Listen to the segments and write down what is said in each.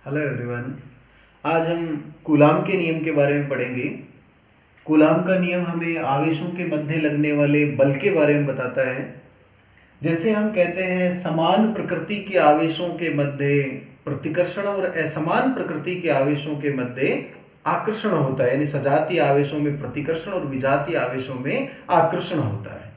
Hello everyone. आज हम coulomb के नियम के बारे में पढ़ेंगे। कूलाम का नियम हमें आवेशों के मध्य लगने वाले बल के बारे में बताता है। जैसे हम कहते हैं समान प्रकृति के आवेशों के मध्य प्रतिकर्षण और असमान प्रकृति के आवेशों के मध्य आकर्षण होता है, यानी सजातीय आवेशों में प्रतिकर्षण और विजातीय आवेशों में आकर्षण होता है।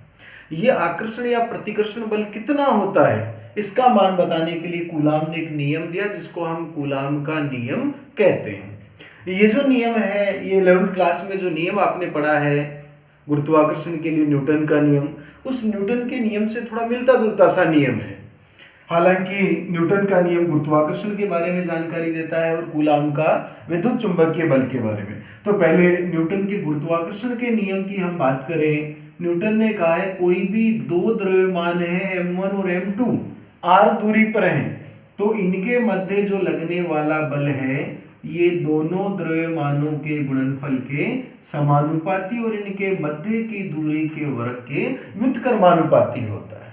ये आकर्षण या प्रतिकर्षण बल कितना होता है, इसका मान बताने के लिए कूलाम ने एक नियम दिया जिसको हम कूलाम का नियम कहते हैं। ये जो नियम है, ये 11th क्लास में जो नियम आपने पढ़ा है गुरुत्वाकर्षण के लिए न्यूटन का नियम, उस न्यूटन के नियम से थोड़ा मिलता जुलता सा नियम है। हालांकि न्यूटन का नियम गुरुत्वाकर्षण के बारे में जानकारी देता है और कूलाम का विद्युत चुंबकीय बल के बारे में। तो पहले न्यूटन के गुरुत्वाकर्षण के नियम की हम बात करें। न्यूटन ने कहा है कोई भी दो द्रव्यमान है m1 और m2 r दूरी पर हैं, तो इनके मध्य जो लगने वाला बल है ये दोनों द्रव्यमानों के गुणनफल के समानुपाती और इनके मध्य की दूरी के वर्ग के व्युत्क्रमानुपाती होता है।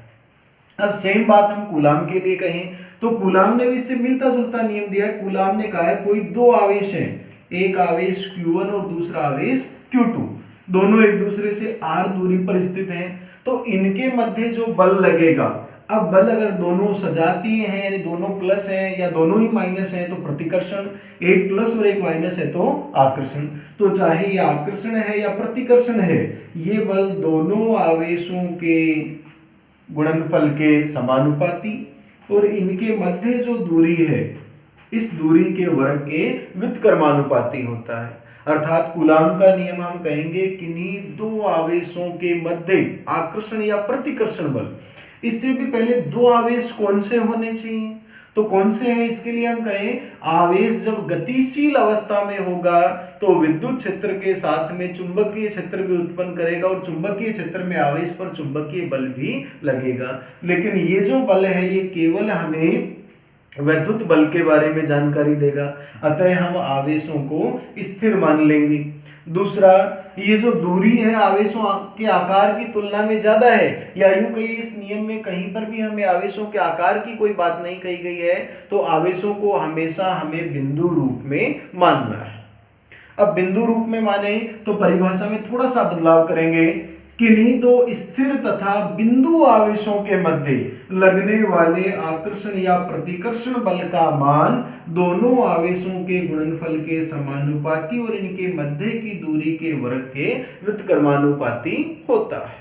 अब सेम बात हम कूलाम के लिए कहें तो कूलाम ने भी इससे मिलता जुलता नियम दिया है। कूलाम ने कहा है कोई दो आवेश हैं, एक आवेश Q1 और दूसरा आवेश Q2, दोनों एक दूसरे से r दूरी पर स्थित हैं, तो इनके मध्य जो बल लगेगा, अब बल अगर दोनों सजातीय हैं यानी दोनों प्लस हैं या दोनों ही माइनस हैं तो प्रतिकर्षण, एक प्लस और एक माइनस है तो आकर्षण। तो चाहे ये आकर्षण है या प्रतिकर्षण है, ये बल दोनों आवेशों के गुणनफल के समानुपाती और इनके मध्य जो दूरी है इस दूरी के वर्ग के व्युत्क्रमानुपाती होता है। अर्थात कूलाम का नियम हम कहेंगे किन्हीं दो आवेशों के मध्य आकर्षण या प्रतिकर्षण बल। इससे भी पहले दो आवेश कौन से होने चाहिए, तो कौन से हैं इसके लिए हम कहें आवेश जब गतिशील अवस्था में होगा तो विद्युत क्षेत्र के साथ में चुंबकीय क्षेत्र भी उत्पन्न करेगा और चुंबकीय क्षेत्र में आवेश पर चुंबकीय बल भी लगेगा। लेकिन ये जो बल है ये केवल हमें वैद्युत बल के बारे में जानकारी देगा, अतः हम आवेशों को स्थिर मान लेंगे। दूसरा, ये जो दूरी है आवेशों के आकार की तुलना में ज्यादा है, या यूं कहिए इस नियम में कहीं पर भी हमें आवेशों के आकार की कोई बात नहीं कही गई है, तो आवेशों को हमेशा हमें बिंदु रूप में मानना है। अब बिंदु रूप में माने तो परिभाषा में थोड़ा सा बदलाव करेंगे। किन्हीं दो स्थिर तथा बिंदु आवेशों के मध्य लगने वाले आकर्षण या प्रतिकर्षण बल का मान दोनों आवेशों के गुणनफल के समानुपाती और इनके मध्य की दूरी के वर्ग के व्युत्क्रमानुपाती होता है।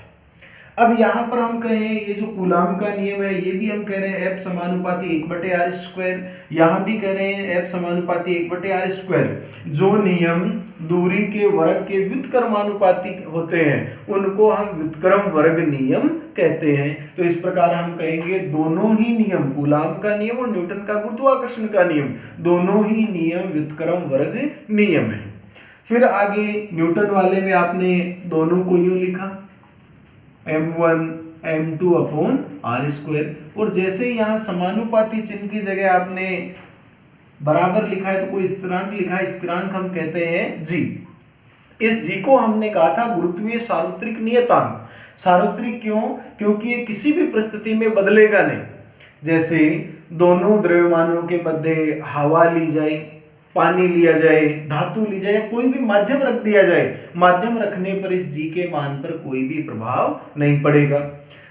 अब यहां पर हम कहें ये जो कूलाम का नियम है ये भी हम कह रहे हैं F समानुपाती 1/r², यहां भी कह रहे हैं F समानुपाती 1/r²। जो नियम दूरी के वर्ग के व्युत्क्रमानुपाती होते हैं उनको हम व्युत्क्रम वर्ग नियम कहते हैं। तो इस प्रकार हम कहेंगे दोनों ही नियम, कूलाम का नियम और न्यूटन का गुरुत्वाकर्षण का नियम, दोनों ही नियम व्युत्क्रम वर्ग नियम है। फिर आगे न्यूटन वाले में आपने दोनों को यूं लिखा m1 m2 अपॉन r², और जैसे यहाँ समानुपाती चिन्ह की जगह आपने बराबर लिखा है तो कोई स्थिरांक लिखा है, स्थिरांक हम कहते हैं g। इस g को हमने कहा था गुरुत्वीय सार्वत्रिक नियतांक। सार्वत्रिक क्यों? क्योंकि ये किसी भी परिस्थिति में बदलेगा नहीं। जैसे दोनों द्रव्यमानों के मध्य हवा ली जाए, पानी लिया जाए, धातु ली जाए, कोई भी माध्यम रख दिया जाए, माध्यम रखने पर इस जी के मान पर कोई भी प्रभाव नहीं पड़ेगा।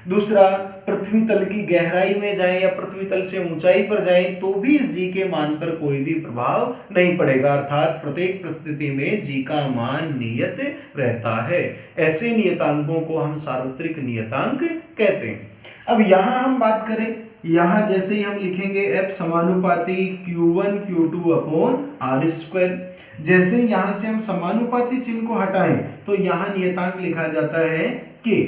दूसरा, पृथ्वी तल की गहराई में जाए या पृथ्वी तल से ऊंचाई पर जाए तो भी इस जी के मान पर कोई भी प्रभाव नहीं पड़ेगा। अर्थात प्रत्येक परिस्थिति में जी का मान नियत रहता है। ऐसे नियतांकों को हम सार्वत्रिक नियतांक कहते हैं। अब यहां हम बात करें, यहां जैसे ही हम लिखेंगे F समानुपाती Q1 Q2 अपॉन r², जैसे यहां से हम समानुपाती चिन्ह को हटाएं तो यहां नियतांक लिखा जाता है K।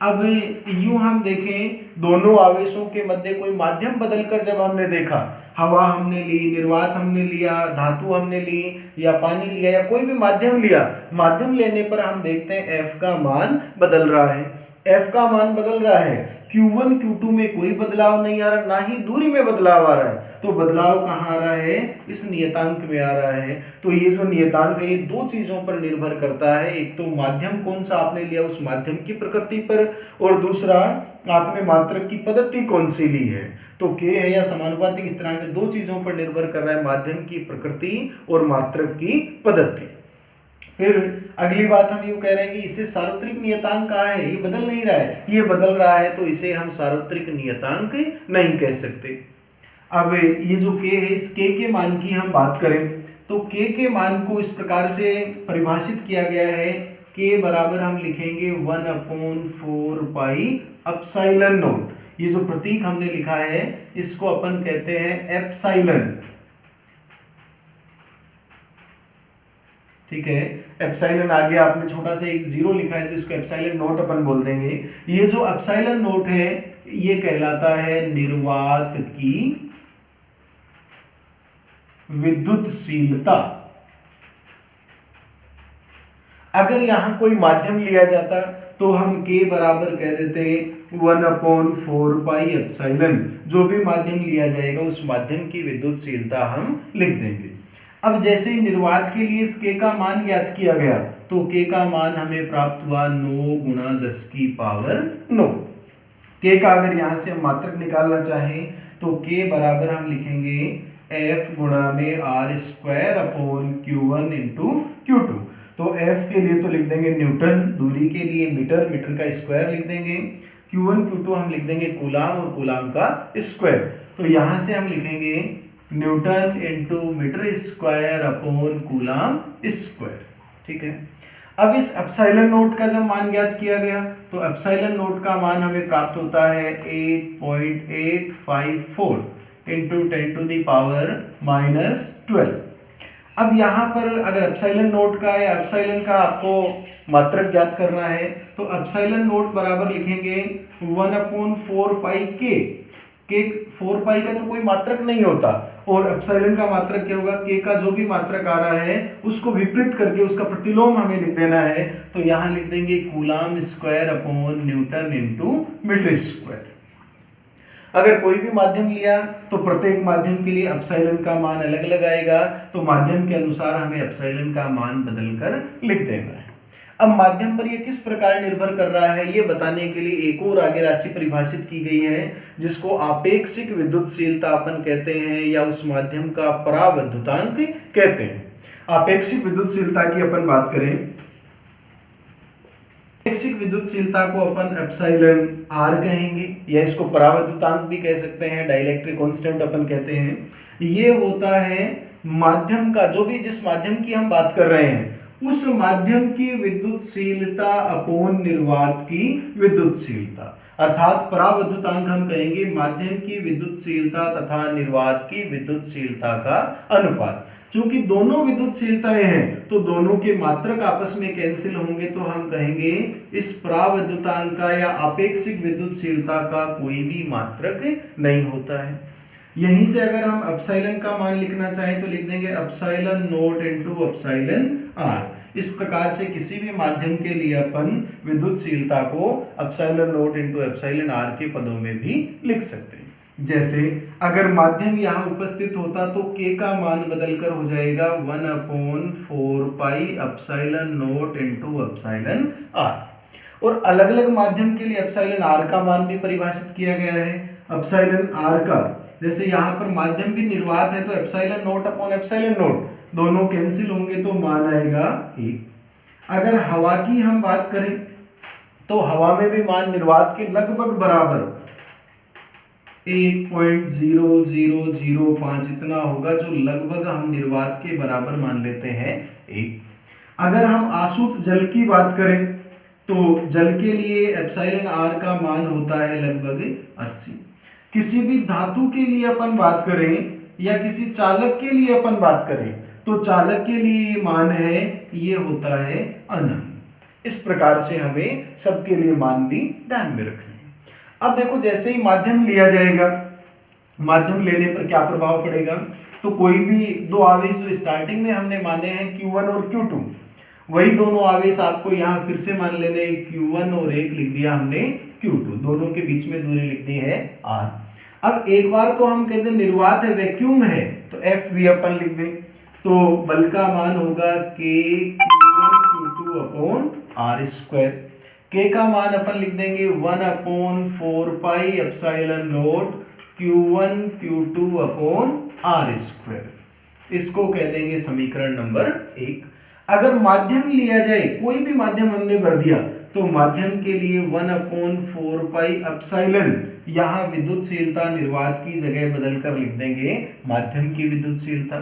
अब यूं हम देखें दोनों आवेशों के मध्य कोई माध्यम बदलकर जब हमने देखा, हवा हमने ली, निर्वात हमने लिया, धातु हमने ली या पानी लिया या कोई भी माध्यम लिया, माध्यम लेने पर हम देखते हैं F का मान बदल रहा है। F का मान बदल रहा है, Q1 Q2 में कोई बदलाव नहीं आ रहा, ना ही दूरी में बदलाव आ रहा है। तो बदलाव कहाँ आ रहा है? इस नियतांक में आ रहा है। तो ये जो नियतांक है ये दो चीजों पर निर्भर करता है। एक तो माध्यम कौन सा आपने लिया उस माध्यम की प्रकृति पर, और दूसरा आपने मात्रक की पद्धति कौन सी ली है। तो k है या समानुपातिक स्थिरांक, दो चीजों पर निर्भर कर रहा है, माध्यम की प्रकृति और मात्रक की पद्धति। फिर अगली बात हम यूं कह रहे हैं कि इसे सार्वत्रिक नियतांक कहा है, ये बदल नहीं रहा है, ये बदल रहा है, तो इसे हम सार्वत्रिक नियतांक नहीं कह सकते। अब ये जो k है, इस k के मान की हम बात करें तो k के मान को इस प्रकार से परिभाषित किया गया है, k बराबर हम लिखेंगे 1/4 पाई एप्सिलॉन नॉट। ये जो प्रतीक हमने लिखा है इसको अपन कहते हैं एप्सिलॉन, ठीक है। एप्सिलॉन आगे आपने छोटा सा एक जीरो लिखा है तो इसको एप्सिलॉन नॉट अपन बोल देंगे। ये जो एप्सिलॉन नॉट है ये कहलाता है निर्वात की विद्युतशीलता। अगर यहां कोई माध्यम लिया जाता तो हम k बराबर कह देते हैं 1/4 पाई एप्सिलॉन, जो भी माध्यम लिया जाएगा उस माध्यम की विद्युतशीलता हम लिख देंगे। अब जैसे ही निर्वात के लिए इस k का मान ज्ञात किया गया तो k का मान हमें प्राप्त हुआ 9 × 10⁹। k का अगर यहां से हम मात्रक निकालना चाहें तो k बराबर हम लिखेंगे f गुणा में r² / Q1 × Q2। तो f के लिए तो लिख देंगे न्यूटन, दूरी के लिए मीटर, मीटर का स्क्वायर लिख देंगे, Q1 Q2 हम लिख देंगे कूलाम और कूलाम का स्क्वायर। तो यहां से हम लिखेंगे newton into metre square upon coulomb square, ठीक है। अब इस एप्सिलॉन नोट का जब मान ज्ञात किया गया तो एप्सिलॉन नोट का मान हमें प्राप्त होता है 8.854 इंटू 10⁻⁻12। अब यहाँ पर अगर एप्सिलॉन नोट का या एप्सिलॉन का आपको मात्रक ज्ञात करना है तो एप्सिलॉन नोट बराबर लिखेंगे 1/4 पाई k। 4 पाई का तो कोई मात्रक नहीं होता और एप्सिलॉन का मात्रक क्या होगा, k का जो भी मात्रक आ रहा है उसको विपरीत करके उसका प्रतिलोम हमें लिख देना है। तो यहाँ लिख देंगे coulomb square upon newton into metre square. अगर कोई भी माध्यम लिया तो प्रत्येक माध्यम के लिए एप्सिलॉन का मान अलग अलग आएगा, तो माध्यम के अनुसार हमें एप्सिलॉन का मान बदलकर लिख देना है। अब माध्यम पर यह किस प्रकार निर्भर कर रहा है ये बताने के लिए एक और आगे राशि परिभाषित की गई है जिसको आपेक्षिक विद्युतशीलता अपन कहते हैं या उस माध्यम का परावैद्युतांक कहते हैं। आपेक्षिक विद्युतशीलता की अपन बात करें, आपेक्षिक विद्युतशीलता को अपन एप्सिलॉन r कहेंगे या इसको परावैद्युतांक भी कह सकते हैं, डाइलेक्ट्रिक कांस्टेंट अपन कहते हैं। ये होता है माध्यम का, जो भी जिस माध्यम की हम बात कर रहे हैं उस माध्यम की विद्युतशीलता अपॉन निर्वात की विद्युतशीलता, अर्थात परावैद्युतांक हम कहेंगे माध्यम की विद्युतशीलता तथा निर्वात की विद्युतशीलता का अनुपात। चूंकि दोनों विद्युतशीलताएं हैं तो दोनों के मात्रक आपस में कैंसिल होंगे, तो हम कहेंगे इस परावैद्युतांक का या आपेक्षिक विद्युतशीलता का कोई भी मात्रक नहीं होता है। यहीं से अगर हम एप्सिलॉन का मान लिखना चाहें तो लिख देंगे epsilon not into epsilon r। इस प्रकार से किसी भी माध्यम के लिए अपन विद्युतशीलता को epsilon not into epsilon r के पदों में भी लिख सकते हैं। जैसे अगर माध्यम यहाँ उपस्थित होता तो k का मान बदलकर हो जाएगा 1/4 pi epsilon not into epsilon r। और अलग अलग माध्यम के लिए एप्सिलॉन r का मान भी परिभाषित किया गया है। एप्सिलॉन r का जैसे यहाँ पर माध्यम भी निर्वात है तो epsilon not upon epsilon not दोनों कैंसिल होंगे तो मान आएगा 1। अगर हवा की हम बात करें तो हवा में भी मान निर्वात के लगभग बराबर 1.0005 इतना होगा, जो लगभग हम निर्वात के बराबर मान लेते हैं 1। अगर हम आसुत जल की बात करें तो जल के लिए एप्सिलॉन r का मान होता है लगभग 80। किसी भी धातु के लिए अपन बात करें या किसी चालक के लिए अपन बात करें तो चालक के लिए मान है ये होता है अनंत। इस प्रकार से हमें सबके लिए मान भी ध्यान में रखना है। अब देखो जैसे ही माध्यम लिया जाएगा, माध्यम लेने पर क्या प्रभाव पड़ेगा, तो कोई भी दो आवेश जो स्टार्टिंग में हमने माने हैं Q1 और Q2, वही दोनों आवेश आपको यहाँ फिर से मान लेने, Q1 और एक लिख दिया हमने Q2, दोनों के बीच में दूरी लिख दी है R। अब एक बार तो हम कहते हैं निर्वात है, वैक्यूम है, तो F भी अपन लिख दें, तो बल का मान होगा K Q1 Q2 upon R square. K का मान अपन लिख देंगे 1/4 epsilon not Q1 Q2 upon R square. इसको कह देंगे समीकरण नंबर 1। अगर माध्यम लिया जाए, कोई भी माध्यम हमने भर दिया, तो माध्यम के लिए 1/4 एप्सिलॉन, यहाँ विद्युतशीलता निर्वात की जगह बदलकर लिख देंगे माध्यम की विद्युतशीलता,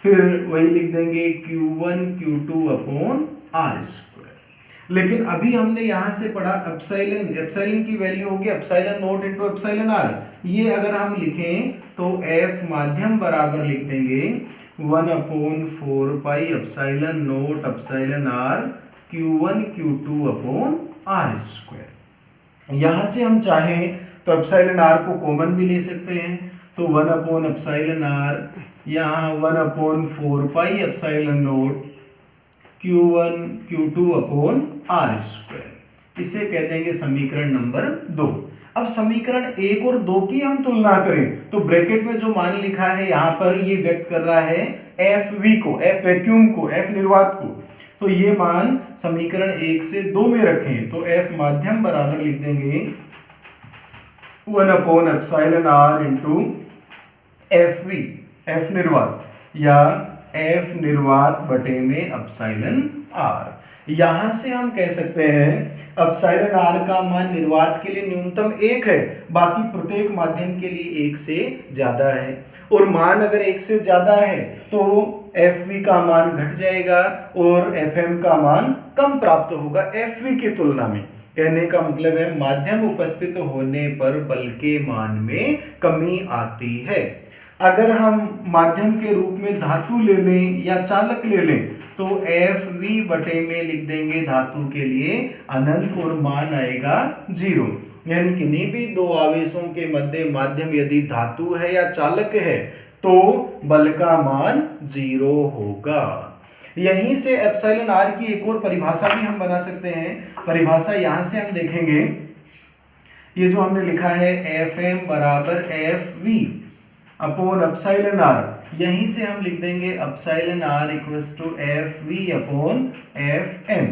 फिर वही लिख देंगे Q1 Q2 upon R square. लेकिन अभी हमने यहां से पढ़ा एप्सिलॉन की वैल्यू होगी epsilon not into epsilon r। ये अगर हम लिखें तो F माध्यम बराबर लिख देंगे 1/4 epsilon not epsilon r Q1 Q2 upon R square. यहां से हम चाहें तो एप्सिलॉन r को कॉमन भी ले सकते हैं, तो 1/एप्सिलॉन r, यहाँ 1/4 epsilon not Q1 Q2 upon R square. इसे कह देंगे समीकरण नंबर 2। अब समीकरण 1 और 2 की हम तुलना करें तो ब्रैकेट में जो मान लिखा है यहाँ पर ये व्यक्त कर रहा है FV को, F वैक्यूम को, F निर्वात को। तो ये मान समीकरण 1 से 2 में रखें तो F माध्यम बराबर लिख देंगे 1/एप्सिलॉन r इंटू FV, F निर्वात, या F निर्वात बटे में एप्सिलॉन r। यहां से हम कह सकते हैं एप्सिलॉन r का मान निर्वात के लिए न्यूनतम 1 है, बाकी प्रत्येक माध्यम के लिए 1 से ज्यादा है। और मान अगर 1 से ज्यादा है तो FV का मान घट जाएगा और FM का मान कम प्राप्त होगा FV की तुलना में। कहने का मतलब है माध्यम उपस्थित होने पर बल के मान में कमी आती है। अगर हम माध्यम के रूप में धातु ले लें या चालक ले लें तो FV बटे में लिख देंगे धातु के लिए अनंत और मान आएगा 0। यानी किन्हीं भी दो आवेशों के मध्य माध्यम यदि धातु है या चालक है तो बल का मान 0 होगा। यहीं से एप्सिलॉन r की एक और परिभाषा भी हम बना सकते हैं। परिभाषा यहां से हम देखेंगे, ये जो हमने लिखा है FM बराबर FV अपॉन एप्सिलॉन r, यहीं से हम लिख देंगे epsilon r equals to FV upon FM।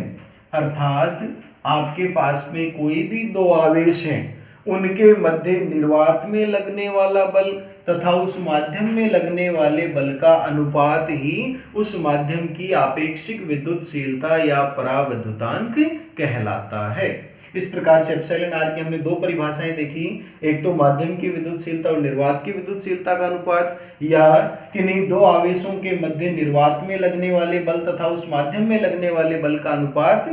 अर्थात आपके पास में कोई भी दो आवेश हैं, उनके मध्य निर्वात में लगने वाला बल तथा उस माध्यम में लगने वाले बल का अनुपात ही उस माध्यम की आपेक्षिक विद्युतशीलता या पराविद्युतांक कहलाता है। इस प्रकार से एप्सिलॉन r की हमने दो परिभाषाएं देखी, एक तो माध्यम की विद्युतशीलता और निर्वात की विद्युतशीलता का अनुपात, या किन्हीं दो आवेशों के मध्य निर्वात में लगने वाले बल तथा उस माध्यम में लगने वाले बल का अनुपात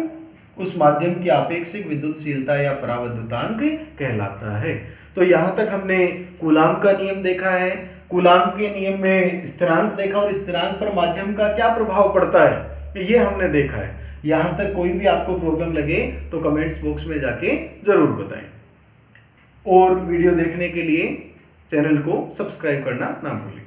उस माध्यम की आपेक्षिक विद्युतशीलता या पराविद्युतांक कहलाता है। तो यहाँ तक हमने कूलाम का नियम देखा है, कूलाम के नियम में स्थिरांक देखा और स्थिरांक पर माध्यम का क्या प्रभाव पड़ता है ये हमने देखा है। यहाँ तक कोई भी आपको प्रॉब्लम लगे तो कमेंट्स बॉक्स में जाके जरूर बताएं, और वीडियो देखने के लिए चैनल को सब्सक्राइब करना ना भूलें।